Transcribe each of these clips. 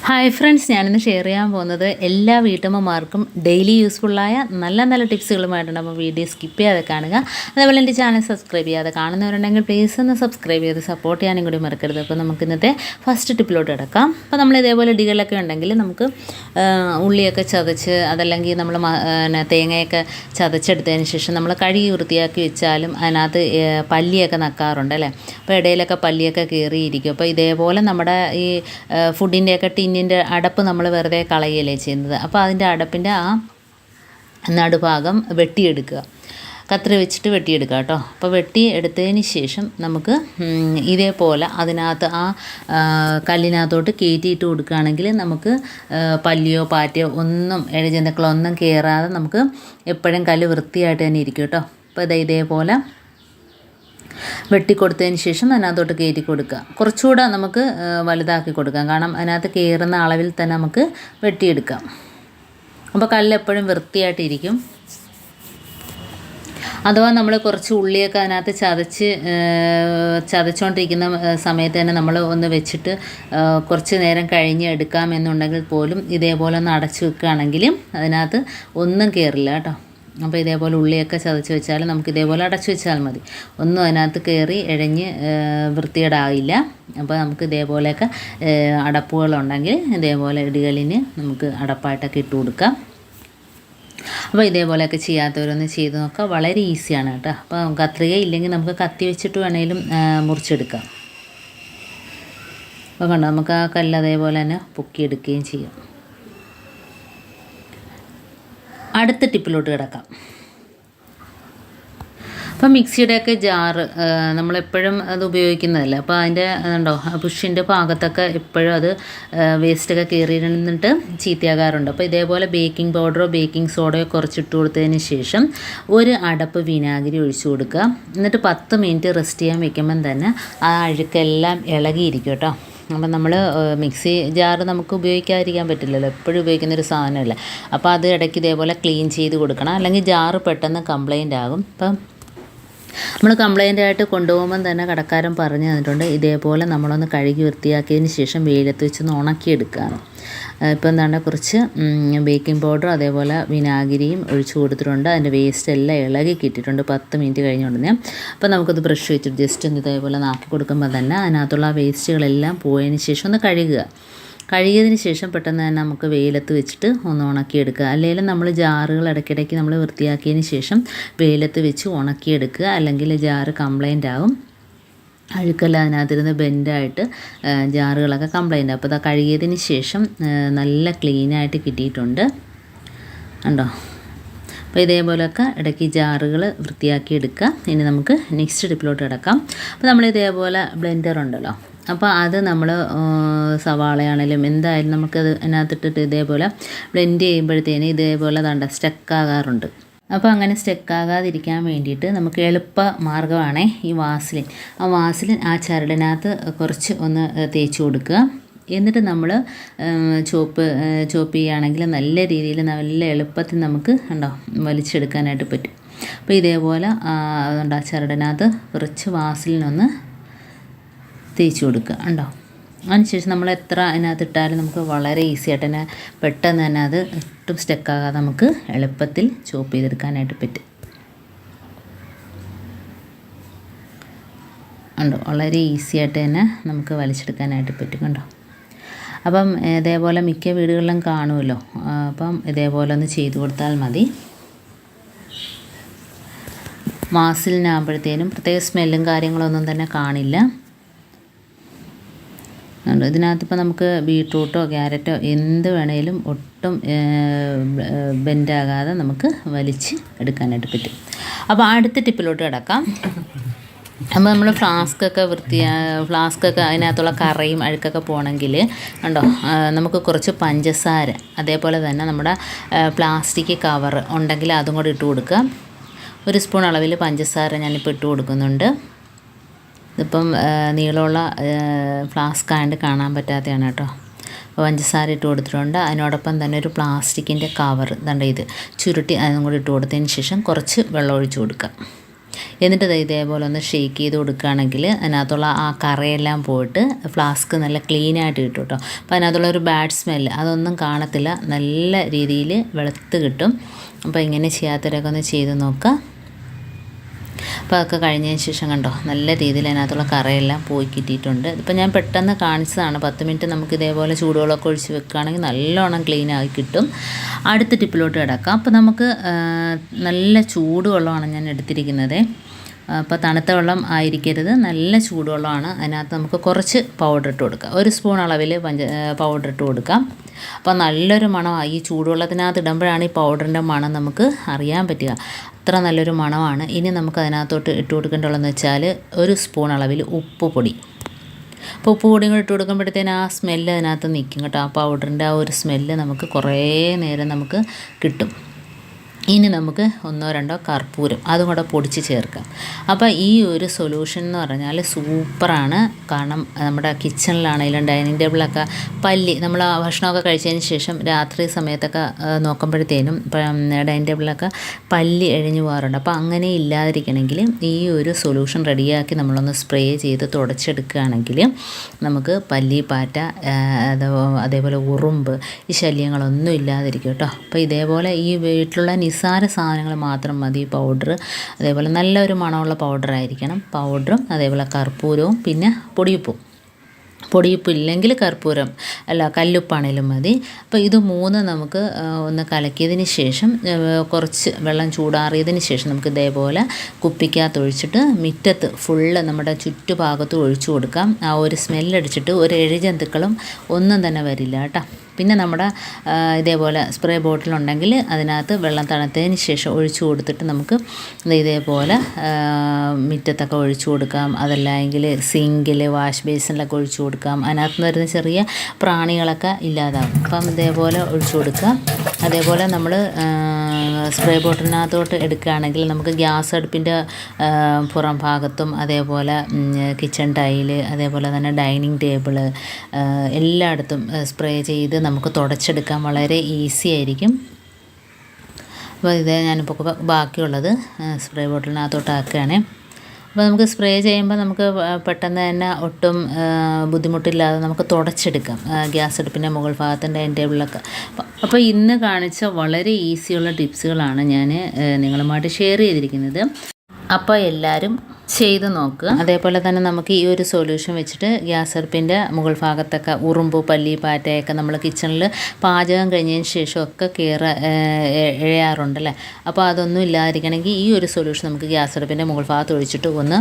Hi friends, ഞാനിന്ന് share ചെയ്യാൻ പോകുന്നത് എല്ലാ വീട്ടമ്മമാർക്കും ഡെയിലി യൂസ്ഫുള്ളായ നല്ല നല്ല ടിപ്സുകളുമായിട്ടുണ്ട്. അപ്പോൾ വീഡിയോ സ്കിപ്പ് ചെയ്യാതെ കാണുക. അതേപോലെ എൻ്റെ ചാനൽ സബ്സ്ക്രൈബ് ചെയ്യാതെ കാണുന്നവരുണ്ടെങ്കിൽ പ്ലീസ് ഒന്ന് സബ്സ്ക്രൈബ് ചെയ്ത് സപ്പോർട്ട് ചെയ്യാനും കൂടി മറക്കരുത്. അപ്പോൾ നമുക്ക് ഇന്നത്തെ ഫസ്റ്റ് ടിപ്പിലോട്ട് കിടക്കാം. അപ്പോൾ നമ്മൾ ഇതേപോലെ ഇടികളൊക്കെ ഉണ്ടെങ്കിൽ നമുക്ക് ഉള്ളിയൊക്കെ ചതച്ച് അതല്ലെങ്കിൽ നമ്മൾ തേങ്ങയൊക്കെ ചതച്ചെടുത്തതിന് ശേഷം നമ്മൾ കഴുകി വൃത്തിയാക്കി വെച്ചാലും അതിനകത്ത് പല്ലിയൊക്കെ നക്കാറുണ്ട് അല്ലേ. അപ്പോൾ ഇടയിലൊക്കെ പല്ലിയൊക്കെ കയറിയിരിക്കും. അപ്പോൾ ഇതേപോലെ നമ്മുടെ ഈ ഫുഡിൻ്റെയൊക്കെ ടിന്നിൻ്റെ അടപ്പ് നമ്മൾ വെറുതെ കളയുകയല്ലേ ചെയ്യുന്നത്. അപ്പോൾ അതിൻ്റെ അടപ്പിൻ്റെ ആ നടുഭാഗം വെട്ടിയെടുക്കുക, കത്രി വെച്ചിട്ട് വെട്ടിയെടുക്കുക കേട്ടോ. അപ്പോൾ വെട്ടി എടുത്തതിന് ശേഷം നമുക്ക് ഇതേപോലെ അതിനകത്ത് ആ കല്ലിനകത്തോട്ട് കയറ്റിയിട്ട് കൊടുക്കുകയാണെങ്കിൽ നമുക്ക് പല്ലിയോ പാറ്റയോ ഒന്നും ഇഴജന്തുക്കളോ ഒന്നും കയറാതെ നമുക്ക് എപ്പോഴും കല്ല് വൃത്തിയായിട്ട് തന്നെ ഇരിക്കും കേട്ടോ. അപ്പോൾ ഇതേപോലെ വെട്ടിക്കൊടുത്തതിന് ശേഷം അതിനകത്തോട്ട് കയറ്റി കൊടുക്കുക. കുറച്ചുകൂടെ നമുക്ക് വലുതാക്കി കൊടുക്കാം, കാരണം അതിനകത്ത് കയറുന്ന അളവിൽ തന്നെ നമുക്ക് വെട്ടിയെടുക്കാം. അപ്പോൾ കല്ല് എപ്പോഴും വൃത്തിയായിട്ടിരിക്കും. അഥവാ നമ്മൾ കുറച്ച് ഉള്ളിയൊക്കെ അതിനകത്ത് ചതച്ചുകൊണ്ടിരിക്കുന്ന സമയത്ത് തന്നെ നമ്മൾ ഒന്ന് വെച്ചിട്ട് കുറച്ച് നേരം കഴിഞ്ഞ് എടുക്കാമെന്നുണ്ടെങ്കിൽ പോലും ഇതേപോലെ ഒന്ന് അടച്ചു വെക്കുകയാണെങ്കിലും അതിനകത്ത് ഒന്നും കയറില്ല കേട്ടോ. അപ്പോൾ ഇതേപോലെ ഉള്ളിയൊക്കെ ചതച്ച് വെച്ചാൽ നമുക്ക് ഇതേപോലെ അടച്ചു വെച്ചാൽ മതി, ഒന്നും അതിനകത്ത് കയറി ഇഴഞ്ഞ് വൃത്തികേടാവില്ല. അപ്പോൾ നമുക്ക് ഇതേപോലെയൊക്കെ അടപ്പുകളുണ്ടെങ്കിൽ ഇതേപോലെ ഇടികളിന് നമുക്ക് അടപ്പായിട്ടൊക്കെ ഇട്ട് കൊടുക്കാം. അപ്പോൾ ഇതേപോലെയൊക്കെ ചെയ്യാത്തവരൊന്ന് ചെയ്ത് നോക്കുക, വളരെ ഈസിയാണ് കേട്ടോ. അപ്പോൾ കത്രിക ഇല്ലെങ്കിൽ നമുക്ക് കത്തി വെച്ചിട്ട് വേണമെങ്കിലും മുറിച്ചെടുക്കാം. അപ്പോൾ കണ്ടോ, നമുക്ക് ആ കല്ല് അതേപോലെ തന്നെ പൊക്കിയെടുക്കുകയും ചെയ്യാം. അടുത്ത ടിപ്പിലോട്ട് കിടക്കാം. അപ്പം മിക്സിയുടെയൊക്കെ ജാറ് നമ്മളെപ്പോഴും അത് ഉപയോഗിക്കുന്നതല്ല. അപ്പോൾ അതിൻ്റെ ഉണ്ടോ ബുഷിൻ്റെ ഭാഗത്തൊക്കെ എപ്പോഴും അത് വേസ്റ്റൊക്കെ കയറിയിരുന്നിട്ട് ചീത്തയാകാറുണ്ട്. അപ്പോൾ ഇതേപോലെ ബേക്കിംഗ് പൗഡറോ ബേക്കിംഗ് സോഡയോ കുറച്ചിട്ട് കൊടുത്തതിന് ശേഷം ഒരു അടപ്പ് വിനാഗിരി ഒഴിച്ചു കൊടുക്കുക. എന്നിട്ട് 10 മിനിറ്റ് റെസ്റ്റ് ചെയ്യാൻ വെക്കുമ്പം തന്നെ ആ അഴുക്കെല്ലാം ഇളകിയിരിക്കും കേട്ടോ. അപ്പം നമ്മൾ മിക്സി ജാറ് നമുക്ക് ഉപയോഗിക്കാതിരിക്കാൻ പറ്റില്ലല്ലോ, എപ്പോഴും ഉപയോഗിക്കുന്നൊരു സാധനമല്ല. അപ്പോൾ അത് ഇടയ്ക്ക് ഇതേപോലെ ക്ലീൻ ചെയ്ത് കൊടുക്കണം, അല്ലെങ്കിൽ ജാറ് പെട്ടെന്ന് കംപ്ലൈൻ്റ് ആകും. അപ്പം നമ്മൾ കംപ്ലൈൻ്റ് ആയിട്ട് കൊണ്ടുപോകുമ്പം തന്നെ കടക്കാരൻ പറഞ്ഞു തന്നിട്ടുണ്ട് ഇതേപോലെ നമ്മളൊന്ന് കഴുകി വൃത്തിയാക്കിയതിന് ശേഷം വെയിലത്ത് വെച്ചൊന്ന് ഉണക്കിയെടുക്കുകയാണ്. ഇപ്പോൾ എന്താണ് കുറച്ച് ബേക്കിംഗ് പൗഡറും അതേപോലെ വിനാഗിരിയും ഒഴിച്ചു കൊടുത്തിട്ടുണ്ട്. അതിൻ്റെ വേസ്റ്റ് എല്ലാം ഇളകി കിട്ടിയിട്ടുണ്ട് 10 മിനിറ്റ് കഴിഞ്ഞുകൊണ്ടേ. അപ്പോൾ നമുക്കത് ബ്രഷ് വെച്ചിട്ട് ജസ്റ്റ് ഒന്ന് ഇതേപോലെ നാക്കി കൊടുക്കുമ്പോൾ തന്നെ അതിനകത്തുള്ള വേസ്റ്റുകളെല്ലാം പോയതിന് ശേഷം ഒന്ന് കഴുകിയതിന് ശേഷം പെട്ടെന്ന് തന്നെ നമുക്ക് വെയിലത്ത് വെച്ചിട്ട് ഒന്ന് ഉണക്കിയെടുക്കുക. അല്ലെങ്കിൽ നമ്മൾ ജാറുകൾ ഇടയ്ക്കിടയ്ക്ക് നമ്മൾ വൃത്തിയാക്കിയതിന് ശേഷം വെയിലത്ത് വെച്ച് ഉണക്കിയെടുക്കുക, അല്ലെങ്കിൽ ജാറ് കംപ്ലൈൻ്റ് ആകും. അഴുക്കെല്ലാം അതിനകത്തിരുന്ന് ബെൻഡായിട്ട് ജാറുകളൊക്കെ കംപ്ലൈൻ്റ് ആകും. അപ്പോൾ അത് കഴുകിയതിന് ശേഷം നല്ല ക്ലീനായിട്ട് കിട്ടിയിട്ടുണ്ട് കണ്ടോ. അപ്പോൾ ഇതേപോലെയൊക്കെ ഇടയ്ക്ക് ജാറുകൾ വൃത്തിയാക്കി എടുക്കുക. ഇനി നമുക്ക് നെക്സ്റ്റ് ടിപ്പിലോട്ട് കിടക്കാം. അപ്പോൾ നമ്മൾ ഇതേപോലെ ബ്ലെൻഡർ ഉണ്ടല്ലോ, അപ്പോൾ അത് നമ്മൾ സവാളയാണെങ്കിലും എന്തായാലും നമുക്കത് അതിനകത്തിട്ടിട്ട് ഇതേപോലെ ബ്ലെൻഡ് ചെയ്യുമ്പോഴത്തേന് ഇതേപോലെ സ്റ്റക്കാകാറുണ്ട്. അപ്പോൾ അങ്ങനെ സ്റ്റക്കാകാതിരിക്കാൻ വേണ്ടിയിട്ട് നമുക്ക് എളുപ്പ മാർഗ്ഗമാണേ ഈ വാസലിൻ. ആ വാസലിൻ ആ ചരടിനകത്ത് കുറച്ച് ഒന്ന് തേച്ച് കൊടുക്കുക. എന്നിട്ട് നമ്മൾ ചോപ്പ് ചെയ്യുകയാണെങ്കിൽ നല്ല രീതിയിൽ നല്ല എളുപ്പത്തിൽ നമുക്ക് ഉണ്ടോ വലിച്ചെടുക്കാനായിട്ട് പറ്റും. അപ്പോൾ ഇതേപോലെ അതുകൊണ്ട് ആ ചരടിനകത്ത് കുറച്ച് വാസലിനൊന്ന് തേച്ച് കൊടുക്കുക ഉണ്ടോ. അതിനുശേഷം നമ്മൾ എത്ര അതിനകത്ത് ഇട്ടാലും നമുക്ക് വളരെ ഈസി ആയിട്ട് തന്നെ പെട്ടെന്ന് തന്നെ അത് ഒട്ടും സ്റ്റക്കാകാതെ നമുക്ക് എളുപ്പത്തിൽ ചോപ്പ് ചെയ്തെടുക്കാനായിട്ട് പറ്റും ഉണ്ടോ. വളരെ ഈസി ആയിട്ട് തന്നെ നമുക്ക് വലിച്ചെടുക്കാനായിട്ട് പറ്റും കണ്ടോ. അപ്പം ഇതേപോലെ മിക്ക വീടുകളിലും കാണുമല്ലോ. അപ്പം ഇതേപോലെ ഒന്ന് ചെയ്ത് കൊടുത്താൽ മതി. വാസലിനാകുമ്പോഴത്തേനും പ്രത്യേക സ്മെല്ലും കാര്യങ്ങളൊന്നും തന്നെ കാണില്ല. ഇതിനകത്തിപ്പോൾ നമുക്ക് ബീട്രൂട്ടോ ക്യാരറ്റോ എന്ത് വേണേലും ഒട്ടും ബെൻഡാകാതെ നമുക്ക് വലിച്ച് എടുക്കാനായിട്ട് പറ്റും. അപ്പോൾ അടുത്ത ടിപ്പിലോട്ട് കിടക്കാം. അപ്പോൾ നമ്മൾ ഫ്ലാസ്കൊക്കെ അതിനകത്തുള്ള കറയും അഴുക്കൊക്കെ പോകണമെങ്കിൽ ഉണ്ടോ നമുക്ക് കുറച്ച് പഞ്ചസാര അതേപോലെ തന്നെ നമ്മുടെ പ്ലാസ്റ്റിക് കവർ ഉണ്ടെങ്കിൽ അതും കൂടി ഇട്ട് കൊടുക്കുക. 1 സ്പൂൺ അളവിൽ പഞ്ചസാര ഞാനിപ്പോൾ ഇട്ട് കൊടുക്കുന്നുണ്ട്. ഇതിപ്പം നീളമുള്ള ഫ്ലാസ്ക് ആയതുകൊണ്ട് കാണാൻ പറ്റാത്തതാണ് കേട്ടോ. അപ്പോൾ പഞ്ചസാര ഇട്ട് കൊടുത്തിട്ടുണ്ട്. അതിനോടൊപ്പം തന്നെ ഒരു പ്ലാസ്റ്റിക്കിൻ്റെ കവർ ഇത് ചുരുട്ടി അതും കൂടി ഇട്ട് കൊടുത്തതിന് ശേഷം കുറച്ച് വെള്ളം ഒഴിച്ച് കൊടുക്കുക. എന്നിട്ട് ഇതേപോലെ ഒന്ന് ഷേക്ക് ചെയ്ത് കൊടുക്കുകയാണെങ്കിൽ അതിനകത്തുള്ള ആ കറയെല്ലാം പോയിട്ട് ഫ്ലാസ്ക് നല്ല ക്ലീനായിട്ട് കിട്ടും കേട്ടോ. അപ്പോൾ അതിനകത്തുള്ള ഒരു ബാഡ് സ്മെല്ല് അതൊന്നും കാണത്തില്ല, നല്ല രീതിയിൽ വെളുത്ത് കിട്ടും. അപ്പോൾ ഇങ്ങനെ ചെയ്യാത്തവരൊക്കെ ഒന്ന് ചെയ്ത് നോക്കുക. അപ്പോൾ അതൊക്കെ കഴിഞ്ഞതിന് ശേഷം കണ്ടോ നല്ല രീതിയിൽ അതിനകത്തുള്ള കറയെല്ലാം പോയി കിട്ടിയിട്ടുണ്ട്. ഇതിപ്പോൾ ഞാൻ പെട്ടെന്ന് കാണിച്ചതാണ്. 10 മിനിറ്റ് നമുക്ക് ഇതേപോലെ ചൂടുവെള്ളമൊക്കെ ഒഴിച്ച് വെക്കുകയാണെങ്കിൽ നല്ലോണം ക്ലീനായി കിട്ടും. അടുത്ത ടിപ്പിലോട്ട് കിടക്കാം. അപ്പോൾ നമുക്ക് നല്ല ചൂടുവെള്ളമാണ് ഞാൻ എടുത്തിരിക്കുന്നത്. അപ്പോൾ തണുത്ത വെള്ളം ആയിരിക്കരുത്, നല്ല ചൂടുവെള്ളമാണ്. അതിനകത്ത് നമുക്ക് കുറച്ച് പൗഡർ ഇട്ട് കൊടുക്കാം. 1 സ്പൂൺ അളവിൽ പൗഡർ ഇട്ട് കൊടുക്കാം. അപ്പോൾ നല്ലൊരു മണമാണ്. ഈ ചൂടുവെള്ളത്തിനകത്ത് ഇടുമ്പോഴാണ് ഈ പൗഡറിൻ്റെ മണം നമുക്ക് അറിയാൻ പറ്റുക. അത്ര നല്ലൊരു മണമാണ്. ഇനി നമുക്ക് അതിനകത്തോട്ട് ഇട്ട് കൊടുക്കേണ്ടതെന്ന് വെച്ചാൽ 1 സ്പൂൺ അളവിൽ ഉപ്പ് പൊടി. അപ്പോൾ ഉപ്പ് പൊടിയും കൂടി ഇട്ട് കൊടുക്കുമ്പോഴത്തേന് ആ സ്മെല്ല് അതിനകത്ത് നിൽക്കും കേട്ടോ. ആ പൗഡറിൻ്റെ ആ ഒരു സ്മെല്ല് നമുക്ക് കുറേ നേരം നമുക്ക് കിട്ടും. ഇനി നമുക്ക് 1-2 കർപ്പൂരം അതും കൂടെ പൊടിച്ച് ചേർക്കാം. അപ്പോൾ ഈ ഒരു സൊല്യൂഷൻ എന്ന് പറഞ്ഞാൽ സൂപ്പറാണ്. കാരണം നമ്മുടെ കിച്ചണിലാണെങ്കിലും ഡൈനിങ് ടേബിളൊക്കെ നമ്മൾ ഭക്ഷണമൊക്കെ കഴിച്ചതിന് ശേഷം രാത്രി സമയത്തൊക്കെ നോക്കുമ്പോഴത്തേനും ഡൈനിങ് ടേബിളിലൊക്കെ പല്ലി എഴിഞ്ഞു പോകാറുണ്ട്. അപ്പോൾ അങ്ങനെ ഇല്ലാതിരിക്കണമെങ്കിൽ ഈ ഒരു സൊല്യൂഷൻ റെഡിയാക്കി നമ്മളൊന്ന് സ്പ്രേ ചെയ്ത് തുടച്ചെടുക്കുകയാണെങ്കിൽ നമുക്ക് പല്ലി, പാറ്റ, അതേപോലെ ഉറുമ്പ് ഈ ശല്യങ്ങളൊന്നും ഇല്ലാതിരിക്കും കേട്ടോ. അപ്പോൾ ഇതേപോലെ ഈ വീട്ടിലുള്ള നിസ്സാര സാധനങ്ങൾ മാത്രം മതി. പൗഡർ അതേപോലെ നല്ലൊരു മണമുള്ള പൗഡറായിരിക്കണം. പൗഡറും അതേപോലെ കർപ്പൂരവും പിന്നെ പൊടിയുപ്പില്ലെങ്കിൽ കർപ്പൂരം കല്ലുപ്പാണേലും മതി. അപ്പോൾ ഇത് 3 നമുക്ക് ഒന്ന് കലക്കിയതിന് ശേഷം കുറച്ച് വെള്ളം ചൂടാറിയതിന് ശേഷം നമുക്ക് ഇതേപോലെ കുപ്പിക്കകത്ത് മുറ്റത്ത് ഫുള്ള് നമ്മുടെ ചുറ്റുഭാഗത്ത് ഒഴിച്ചു കൊടുക്കാം. ആ ഒരു സ്മെല്ലടിച്ചിട്ട് ഒരു എഴുജന്തുക്കളും ഒന്നും തന്നെ വരില്ല കേട്ടോ. പിന്നെ നമ്മുടെ ഇതേപോലെ സ്പ്രേ ബോട്ടിലുണ്ടെങ്കിൽ അതിനകത്ത് വെള്ളം തണുത്തതിന് ശേഷം ഒഴിച്ചു കൊടുത്തിട്ട് നമുക്ക് ഇതേപോലെ മുറ്റത്തൊക്കെ ഒഴിച്ചു കൊടുക്കാം. അതല്ലെങ്കിൽ സിങ്കിൽ, വാഷ് ബേസിനിലൊക്കെ ഒഴിച്ചു കൊടുക്കാം. അതിനകത്ത് നിന്ന് വരുന്ന ചെറിയ പ്രാണികളൊക്കെ ഇല്ലാതാകും. അപ്പം ഇതേപോലെ ഒഴിച്ചു കൊടുക്കുക. അതേപോലെ നമ്മൾ സ്പ്രേ ബോട്ടിലിനകത്തോട്ട് എടുക്കുകയാണെങ്കിൽ നമുക്ക് ഗ്യാസ് അടുപ്പിൻ്റെ പുറം ഭാഗത്തും അതേപോലെ കിച്ചൺ ടൈല് അതേപോലെ തന്നെ ഡൈനിങ് ടേബിള് എല്ലായിടത്തും സ്പ്രേ ചെയ്ത് നമുക്ക് തുടച്ചെടുക്കാൻ വളരെ ഈസി ആയിരിക്കും. അപ്പോൾ ഇത് ഞാനിപ്പോൾ ബാക്കിയുള്ളത് സ്പ്രേ ബോട്ടിലിനകത്തോട്ട് ആക്കുകയാണ്. അപ്പോൾ നമുക്ക് സ്പ്രേ ചെയ്യുമ്പോൾ നമുക്ക് പെട്ടെന്ന് തന്നെ ഒട്ടും ബുദ്ധിമുട്ടില്ലാതെ നമുക്ക് തുടച്ചെടുക്കാം ഗ്യാസ് അടുപ്പിൻ്റെ മുകൾ ഭാഗത്ത് ഡൈനിങ് ടേബിളിലൊക്കെ. അപ്പോൾ ഇന്ന് കാണിച്ച വളരെ ഈസിയുള്ള ടിപ്സുകളാണ് ഞാൻ നിങ്ങളുമായിട്ട് ഷെയർ ചെയ്തിരിക്കുന്നത്. അപ്പോൾ എല്ലാവരും ചെയ്ത് നോക്കുക. അതേപോലെ തന്നെ നമുക്ക് ഈ ഒരു സൊല്യൂഷൻ വെച്ചിട്ട് ഗ്യാസ് അടുപ്പിൻ്റെ മുകൾ ഭാഗത്തൊക്കെ ഉറുമ്പ്, പല്ലി, പാറ്റയൊക്കെ നമ്മൾ കിച്ചണിൽ പാചകം കഴിഞ്ഞതിന് ശേഷമൊക്കെ ഇഴയാറുണ്ടല്ലേ. അപ്പോൾ അതൊന്നും ഇല്ലാതിരിക്കണമെങ്കിൽ ഈ ഒരു സൊല്യൂഷൻ നമുക്ക് ഗ്യാസ് അടുപ്പിൻ്റെ മുകൾ ഭാഗത്ത് ഒഴിച്ചിട്ട് ഒന്ന്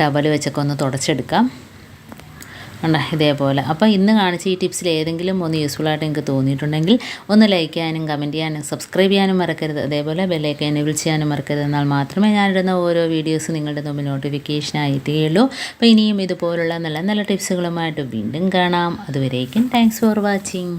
ടവൽ വെച്ചൊക്കെ ഒന്ന് തുടച്ചെടുക്കാം. ഉണ്ടോ ഇതേപോലെ. അപ്പോൾ ഇന്ന് കാണിച്ച ഈ ടിപ്സിൽ ഏതെങ്കിലും ഒന്ന് യൂസ്ഫുള്ളായിട്ട് നിങ്ങൾക്ക് തോന്നിയിട്ടുണ്ടെങ്കിൽ ഒന്ന് ലൈക്ക് ചെയ്യാനും കമൻറ്റ് ചെയ്യാനും സബ്സ്ക്രൈബ് ചെയ്യാനും മറക്കരുത്. അതേപോലെ ബെല്ലൈക്കൻ എനേബിൾ ചെയ്യാനും മറക്കരുത്. എന്നാൽ മാത്രമേ ഞാനിടുന്ന ഓരോ വീഡിയോസ് നിങ്ങളുടെ മുമ്പിൽ നോട്ടിഫിക്കേഷനായി എത്തുകയുള്ളൂ. അപ്പോൾ ഇനിയും ഇതുപോലുള്ള നല്ല നല്ല ടിപ്സുകളുമായിട്ട് വീണ്ടും കാണാം. അതുവരേക്കും താങ്ക്സ് ഫോർ വാച്ചിങ്.